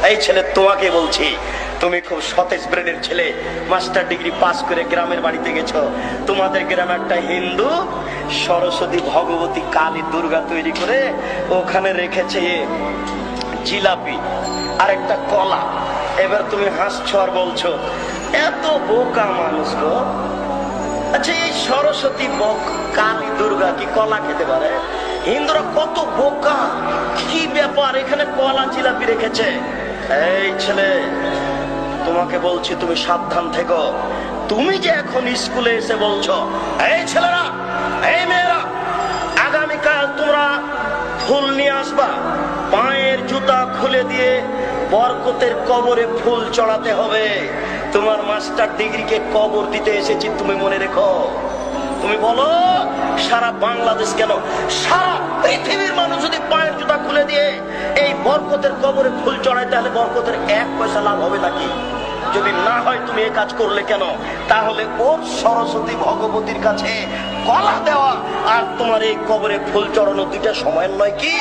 এই ছেলে তোমাকে বলছি, তুমি খুব সতেজ ব্রেনের ছেলে, মাস্টার ডিগ্রি পাস করে গ্রামের বাড়িতে গেছো। তোমাদের গ্রামে একটা হিন্দু সরস্বতী, ভগবতী, কালী, দুর্গা তৈরি করে ওখানে রেখেছে জিলাপি আর একটা কলা। এবার তুমি হাসছো আর বলছো এত বোকা মানুষ গো। আচ্ছা, এই সরস্বতী, কালী, দুর্গা কি কলা খেতে পারে? হিন্দুরা কত বোকা! কি ব্যাপার, এখানে কলা জিলাপি রেখেছে। এই ছেলে, তোমাকে বলছি তুমি সাবধান থেকো। তুমি যে এখন স্কুলে এসে বলছো, এই ছেলেরা, এই মেয়েরা, আগামীকাল তোমরা ফুল নিয়ে আসবা, পায়ের জুতা খুলে দিয়ে বরকতের কবরে ফুল চড়াতে হবে। তোমার মাস্টার ডিগ্রিকে কবর দিতে এসেছি, তুমি মনে রেখো। তুমি বলো সারা বাংলাদেশ কেন, সারা পৃথিবীর মানুষ যদি পায়ের জুতা খুলে দিয়ে এই বরকতের কবরে ফুল চড়ায়, তাহলে বরকতের 1 পয়সা লাভ হবে নাকি? যদি না হয় তুমি এই কাজ করলে কেন? তাহলে ওর সরস্বতী ভগবতীর কাছে কলা দেওয়া আর তোমার এই কবরে ফুল চড়ানো দুইটা সমান নয় কি?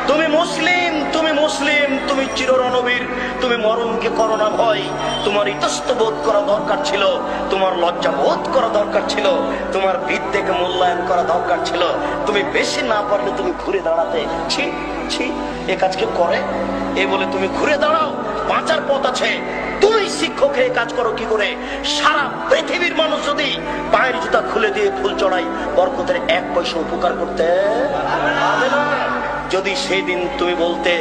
তুমি মুসলিম, তুমি মুসলিম, তুমি চিররণবীর, তুমি মরণকে করো না ভয়। তোমার ইতস্ত বোধ করা দরকার ছিল, তোমার লজ্জা বোধ করা দরকার ছিল, তোমার বিদ্যেকে মূল্যায়ন করা দরকার ছিল। তুমি বেশি না পারলে তুমি ঘুরে দাঁড়াতে, ছি ছি, এ কাজকে করে এ বলে তুমি ঘুরে দাঁড়াও। বাঁচার পথ আছে। তুমি শিক্ষক হয়ে কাজ করো কি করে? সারা পৃথিবীর মানুষ যদি পায়ের জুতা খুলে দিয়ে ফুল চড়াই, বরকতের 1 পয়সা উপকার করতে পারবে না। যদি সেই দিন তুমি বলতে,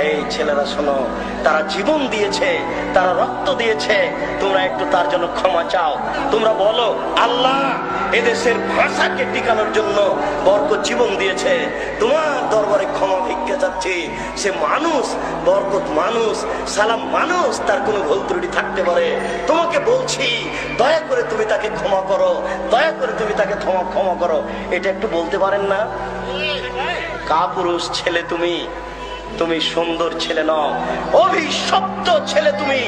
এই ছেলেরা শোনো, তারা জীবন দিয়েছে, তারা রক্ত দিয়েছে, তোমরা একটু তার জন্য ক্ষমা চাও। তোমরা বলো, আল্লাহ এদেশের ভাষাকে টিকানোর জন্য বরকত জীবন দিয়েছে, তোমার দরবারে ক্ষমা ভিক্ষা চাচ্ছি। সে মানুষ, বরকত মানুষ, সালাম মানুষ, তার কোনো ভুল ত্রুটি থাকতে পারে। তোমাকে বলছি, দয়া করে তুমি তাকে ক্ষমা করো, দয়া করে তুমি তাকে ক্ষমা করো। এটা একটু বলতে পারেন না? কাপুরুষ ছেলে তুমি, তুমি সুন্দর ছেলে নও, অভিশপ্ত ছেলে তুমি।